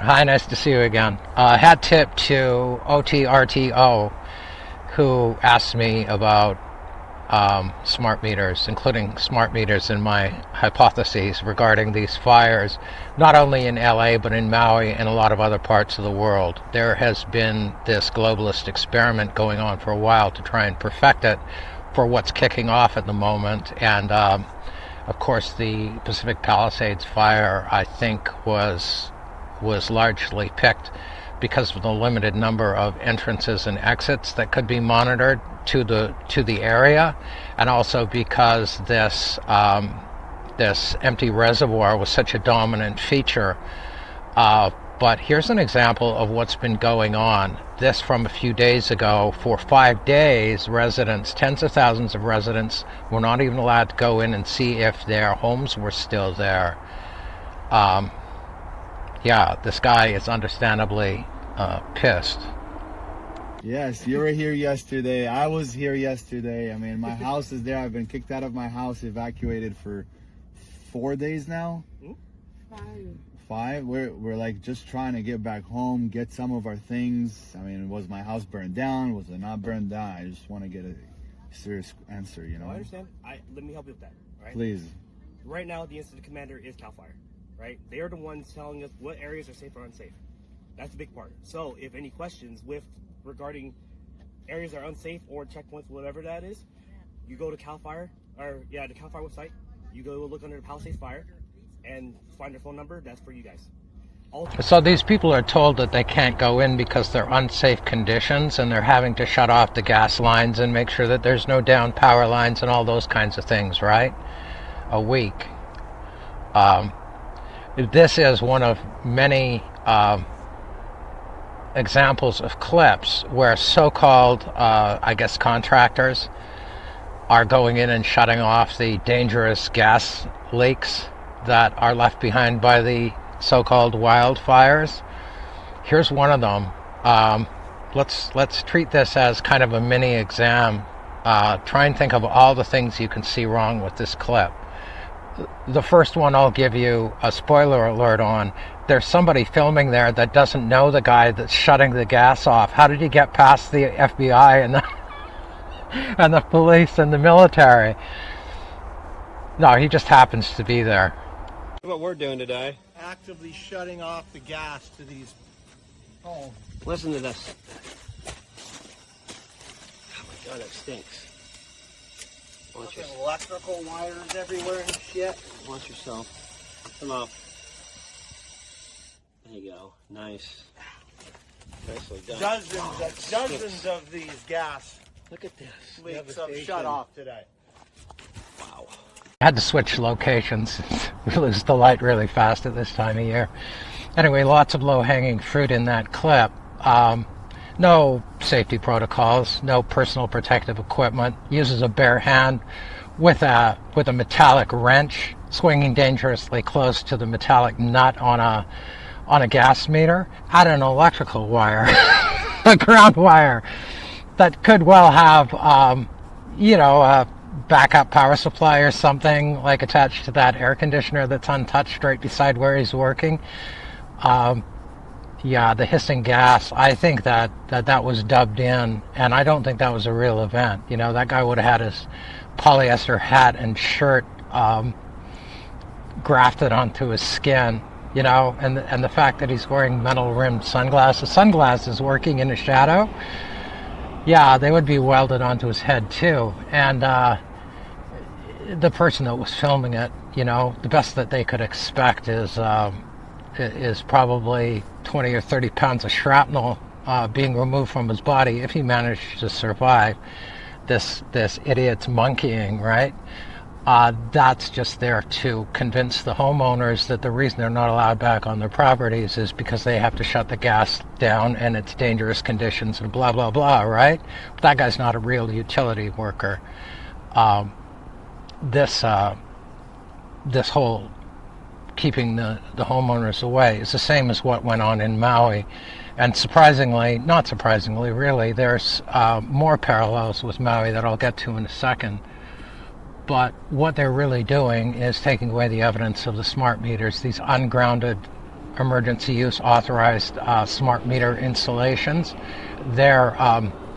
Hi, nice to see you again. Hat tip to OTRTO, who asked me about smart meters, including smart meters in my hypotheses regarding these fires, not only in LA, but in Maui and a lot of other parts of the world. There has been this globalist experiment going on for a while to try and perfect it for what's kicking off at the moment. And of course, the Pacific Palisades fire, I think, was largely picked because of the limited number of entrances and exits that could be monitored to the area, and also because this empty reservoir was such a dominant feature. But here's an example of what's been going on. This from a few days ago. For 5 days, residents, tens of thousands of residents, were not even allowed to go in and see if their homes were still there. Yeah, this guy is understandably pissed. Yes, you were here yesterday. I was here yesterday. I mean, my house is there. I've been kicked out of my house, evacuated for 4 days now. 5. We're like just trying to get back home, get some of our things. I mean, was my house burned down? Was it not burned down? I just want to get a serious answer, you know? I understand. Let me help you with that, right? Please. Right now, the incident commander is CAL FIRE, right? They are the ones telling us what areas are safe or unsafe. That's the big part. So if any questions regarding areas that are unsafe or checkpoints, whatever that is, you go to CAL FIRE, the CAL FIRE website. You go look under the Palisades Fire and find their phone number. That's for you guys. So these people are told that they can't go in because they're unsafe conditions, and they're having to shut off the gas lines and make sure that there's no down power lines and all those kinds of things, right? A week. This is one of many examples of clips where so-called, contractors are going in and shutting off the dangerous gas leaks that are left behind by the so-called wildfires. Here's one of them. Let's treat this as kind of a mini exam. Try and think of all the things you can see wrong with this clip. The first one I'll give you a spoiler alert on. There's somebody filming there that doesn't know the guy that's shutting the gas off. How did he get past the FBI and the police and the military? No, he just happens to be there. What we're doing today. Actively shutting off the gas to these homes. Listen to this. Oh my God, that stinks. Watch yourself. Electrical wires everywhere and shit. Watch yourself. Come on. There you go. Nice. Nicely done. Dozens of these gas Look at this. leaks have shut off today. Wow. I had to switch locations. We lose the light really fast at this time of year. Anyway, lots of low-hanging fruit in that clip. No safety protocols, no personal protective equipment. Uses a bare hand with a metallic wrench, swinging dangerously close to the metallic nut on a gas meter. Add an electrical wire, a ground wire that could well have, a backup power supply or something like attached to that air conditioner that's untouched right beside where he's working. The hissing gas, I think that was dubbed in, and I don't think that was a real event. You know, that guy would have had his polyester hat and shirt grafted onto his skin, you know, and the fact that he's wearing metal-rimmed sunglasses working in the shadow, yeah, they would be welded onto his head too. And the person that was filming it, you know, the best that they could expect is probably 20 or 30 pounds of shrapnel being removed from his body if he managed to survive this idiot's monkeying, right? That's just there to convince the homeowners that the reason they're not allowed back on their properties is because they have to shut the gas down and it's dangerous conditions and blah, blah, blah, right? But that guy's not a real utility worker. This whole keeping the homeowners away is the same as what went on in Maui. And not surprisingly, really, there's more parallels with Maui that I'll get to in a second. But what they're really doing is taking away the evidence of the smart meters, these ungrounded emergency use authorized smart meter installations. They're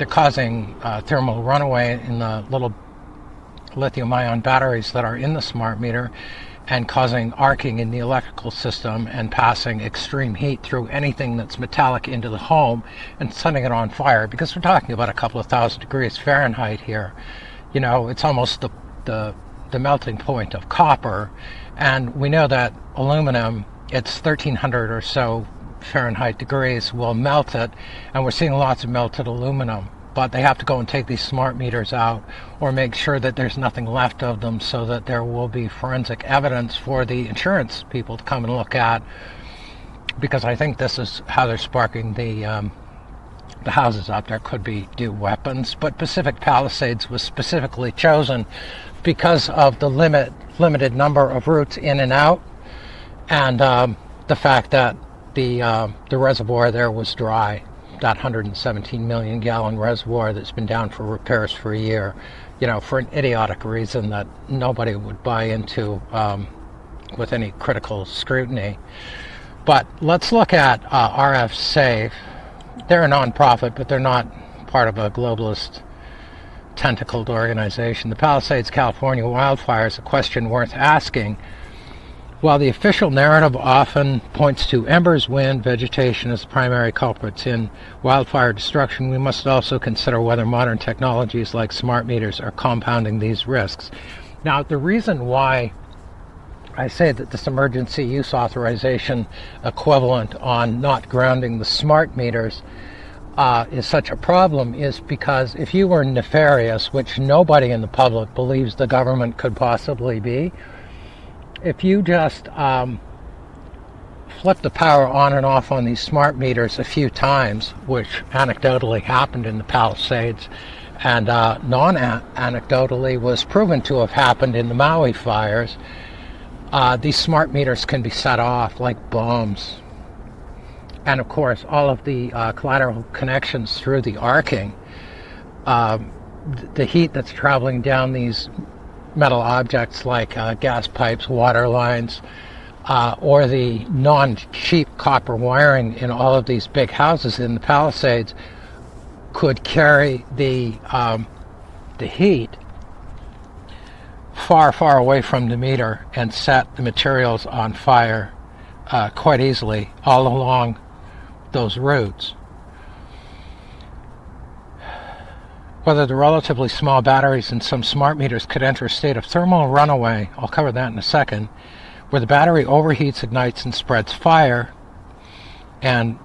causing thermal runaway in the little lithium-ion batteries that are in the smart meter, and causing arcing in the electrical system and passing extreme heat through anything that's metallic into the home and setting it on fire, because we're talking about a couple of thousand degrees Fahrenheit here. You know, it's almost the melting point of copper, and we know that aluminum, it's 1300 or so Fahrenheit degrees will melt it, and we're seeing lots of melted aluminum. But they have to go and take these smart meters out or make sure that there's nothing left of them, so that there will be forensic evidence for the insurance people to come and look at, because I think this is how they're sparking the houses out there. Could be new weapons, but Pacific Palisades was specifically chosen because of the limited number of routes in and out, and the fact that the reservoir there was dry. That 117 million gallon reservoir that's been down for repairs for a year, you know, for an idiotic reason that nobody would buy into with any critical scrutiny. But let's look at RF Safe. They're a nonprofit, but they're not part of a globalist tentacled organization. The Palisades, California wildfires, a question worth asking. While the official narrative often points to embers, wind, vegetation as the primary culprits in wildfire destruction, we must also consider whether modern technologies like smart meters are compounding these risks. Now, the reason why I say that this emergency use authorization equivalent on not grounding the smart meters is such a problem is because if you were nefarious, which nobody in the public believes the government could possibly be, if you just flip the power on and off on these smart meters a few times, which anecdotally happened in the Palisades, and non-anecdotally was proven to have happened in the Maui fires, these smart meters can be set off like bombs. And of course, all of the collateral connections through the arcing, the heat that's traveling down these metal objects like gas pipes, water lines, or the non-cheap copper wiring in all of these big houses in the Palisades could carry the heat far, far away from the meter and set the materials on fire quite easily all along those routes. Whether the relatively small batteries in some smart meters could enter a state of thermal runaway, I'll cover that in a second, where the battery overheats, ignites, and spreads fire, and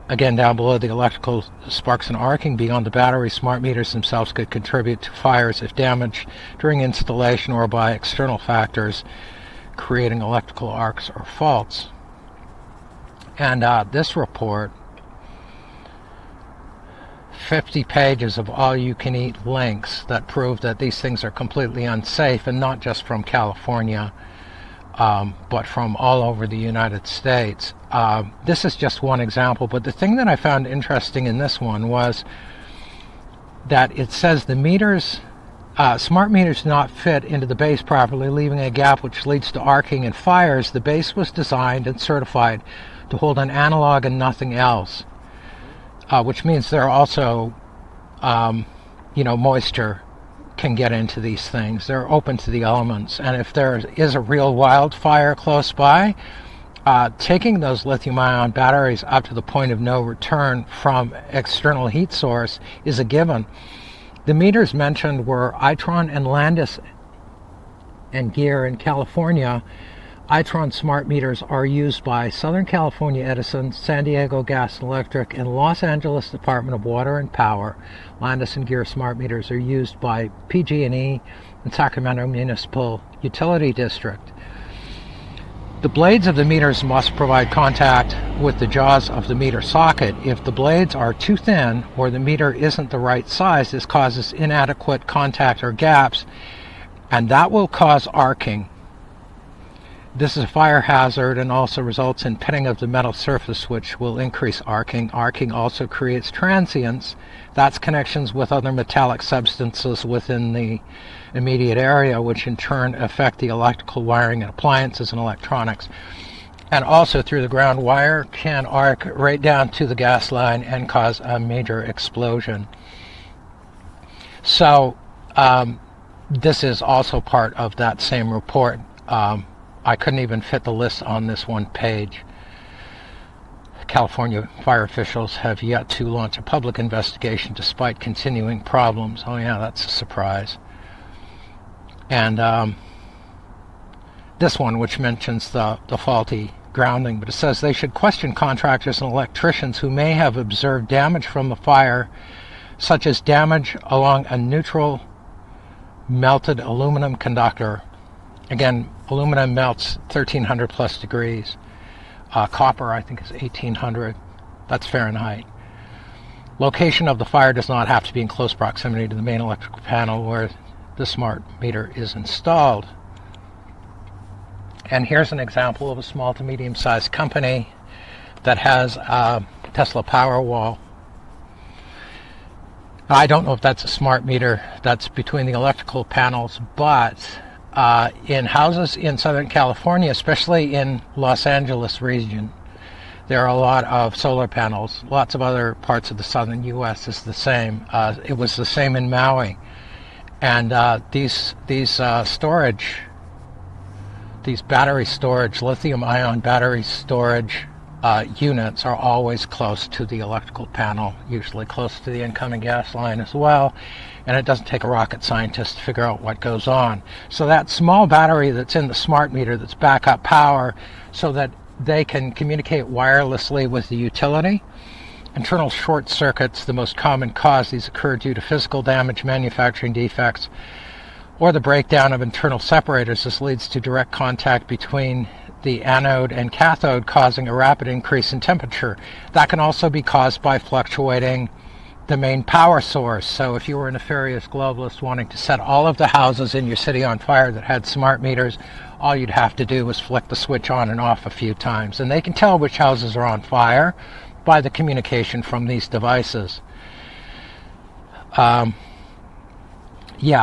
again down below, the electrical sparks and arcing beyond the battery. Smart meters themselves could contribute to fires if damaged during installation or by external factors creating electrical arcs or faults. And this report, 50 pages of all-you-can-eat links that prove that these things are completely unsafe, and not just from California, but from all over the United States. This is just one example, but the thing that I found interesting in this one was that it says the meters, smart meters do not fit into the base properly, leaving a gap which leads to arcing and fires. The base was designed and certified to hold an analog and nothing else. Which means there are also, moisture can get into these things. They're open to the elements. And if there is a real wildfire close by, taking those lithium-ion batteries up to the point of no return from external heat source is a given. The meters mentioned were Itron and Landis and Gear in California. Itron smart meters are used by Southern California Edison, San Diego Gas and Electric, and Los Angeles Department of Water and Power. Landis and Gear smart meters are used by PG&E and Sacramento Municipal Utility District. The blades of the meters must provide contact with the jaws of the meter socket. If the blades are too thin or the meter isn't the right size, this causes inadequate contact or gaps, and that will cause arcing. This is a fire hazard and also results in pitting of the metal surface, which will increase arcing. Arcing also creates transients. That's connections with other metallic substances within the immediate area, which in turn affect the electrical wiring and appliances and electronics. and also through the ground wire can arc right down to the gas line and cause a major explosion. So this is also part of that same report. I couldn't even fit the list on this one page. California fire officials have yet to launch a public investigation despite continuing problems. Oh yeah, that's a surprise. And this one, which mentions the faulty grounding, but it says they should question contractors and electricians who may have observed damage from the fire, such as damage along a neutral melted aluminum conductor. Again, aluminum melts 1300 plus degrees. Copper, I think, is 1800. That's Fahrenheit. Location of the fire does not have to be in close proximity to the main electrical panel where the smart meter is installed. And here's an example of a small to medium-sized company that has a Tesla Powerwall. I don't know if that's a smart meter that's between the electrical panels, but in houses in Southern California, especially in Los Angeles region, there are a lot of solar panels. Lots of other parts of the southern U.S. is the same. It was the same in Maui. And these battery storage, lithium-ion battery storage units are always close to the electrical panel, usually close to the incoming gas line as well, and it doesn't take a rocket scientist to figure out what goes on. So that small battery that's in the smart meter that's backup power so that they can communicate wirelessly with the utility. Internal short circuits, the most common cause, these occur due to physical damage, manufacturing defects, or the breakdown of internal separators. This leads to direct contact between the anode and cathode, causing a rapid increase in temperature. That can also be caused by fluctuating the main power source. So if you were a nefarious globalist wanting to set all of the houses in your city on fire that had smart meters, all you'd have to do was flick the switch on and off a few times. And they can tell which houses are on fire by the communication from these devices. Yeah,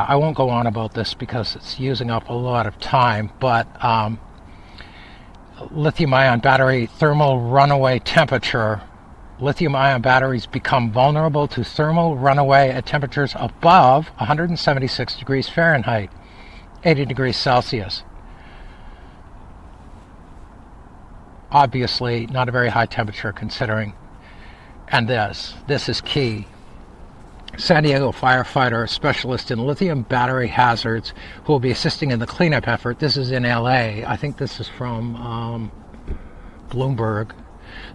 I won't go on about this because it's using up a lot of time, but lithium-ion battery thermal runaway temperature. Lithium-ion batteries become vulnerable to thermal runaway at temperatures above 176 degrees Fahrenheit, 80 degrees Celsius. Obviously, not a very high temperature considering. And this is key. San Diego firefighter, a specialist in lithium battery hazards, who will be assisting in the cleanup effort. This is in LA. I think this is from Bloomberg.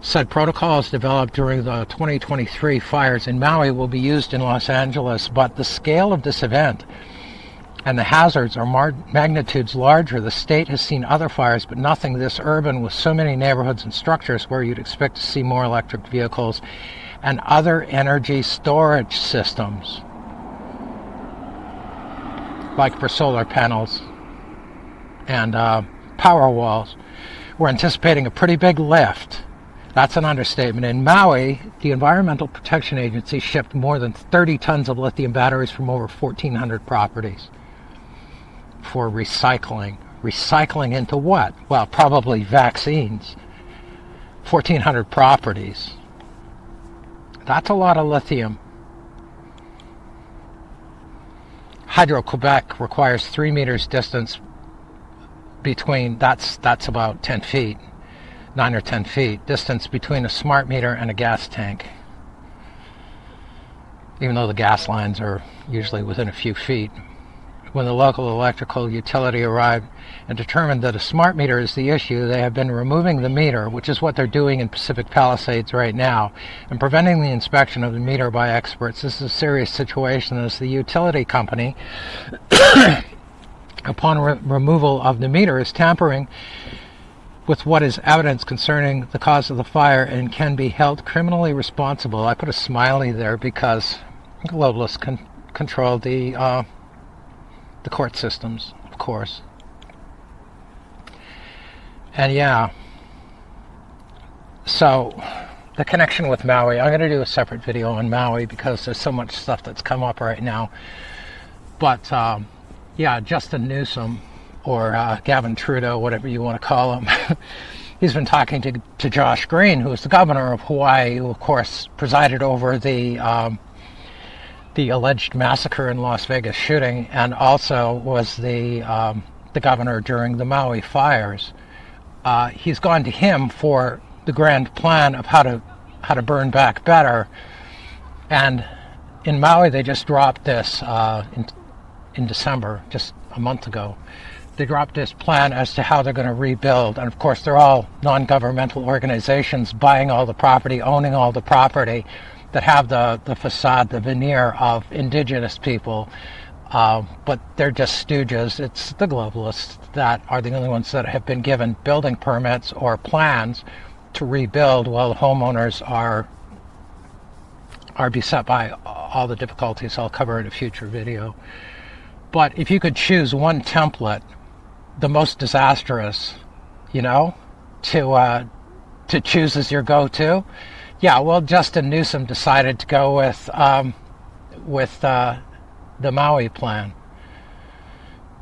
Said protocols developed during the 2023 fires in Maui will be used in Los Angeles, but the scale of this event and the hazards are magnitudes larger. The state has seen other fires, but nothing this urban with so many neighborhoods and structures where you'd expect to see more electric vehicles and other energy storage systems, like for solar panels and power walls. We're anticipating a pretty big lift. That's an understatement. In Maui, the Environmental Protection Agency shipped more than 30 tons of lithium batteries from over 1,400 properties for recycling. Recycling into what? Well, probably vaccines. 1,400 properties. That's a lot of lithium. Hydro-Quebec requires 3 meters distance between, that's about 10 feet, 9 or 10 feet, distance between a smart meter and a gas tank. Even though the gas lines are usually within a few feet. When the local electrical utility arrived and determined that a smart meter is the issue, they have been removing the meter, which is what they're doing in Pacific Palisades right now, and preventing the inspection of the meter by experts. This is a serious situation as the utility company, upon removal of the meter, is tampering with what is evidence concerning the cause of the fire and can be held criminally responsible. I put a smiley there because globalists control the court systems, of course. And yeah, so the connection with Maui, I'm going to do a separate video on Maui because there's so much stuff that's come up right now. But yeah, Justin Newsom, or Gavin Trudeau, whatever you want to call him, he's been talking to Josh Green, who is the governor of Hawaii, who of course presided over the alleged massacre in Las Vegas shooting, and also was the governor during the Maui fires. He's gone to him for the grand plan of how to burn back better. And in Maui, they just dropped this in December, just a month ago. They dropped this plan as to how they're going to rebuild. And of course, they're all non-governmental organizations buying all the property, owning all the property, that have the facade, the veneer of indigenous people. But they're just stooges. It's the globalists that are the only ones that have been given building permits or plans to rebuild, while the homeowners are beset by all the difficulties I'll cover in a future video. But if you could choose one template, the most disastrous, to choose as your go-to, yeah, well, Justin Newsom decided to go with the Maui plan,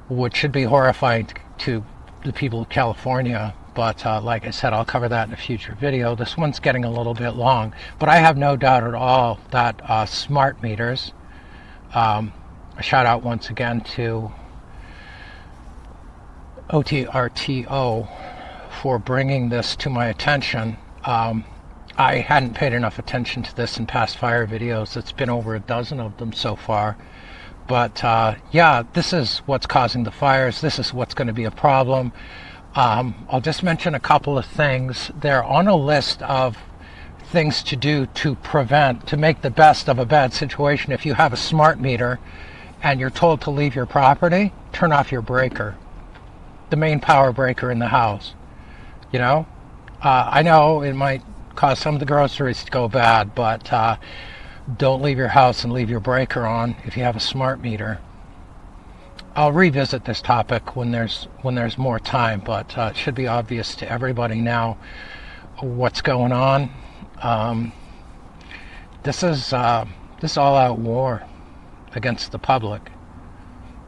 which should be horrifying to the people of California. But like I said, I'll cover that in a future video. This one's getting a little bit long, but I have no doubt at all that smart meters, a shout out once again to OTRTO for bringing this to my attention. I hadn't paid enough attention to this in past fire videos. It's been over a dozen of them so far. But yeah, this is what's causing the fires. This is what's going to be a problem. I'll just mention a couple of things. They're on a list of things to do to prevent, to make the best of a bad situation. If you have a smart meter and you're told to leave your property, turn off your breaker, the main power breaker in the house. I know it might cause some of the groceries to go bad, but don't leave your house and leave your breaker on if you have a smart meter. I'll revisit this topic when there's more time, but it should be obvious to everybody now what's going on. This is all-out war against the public.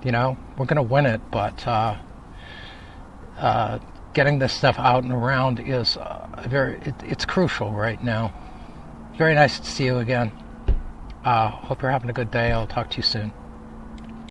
We're going to win it, but getting this stuff out and around is it's crucial right now. Very nice to see you again. Hope you're having a good day. I'll talk to you soon.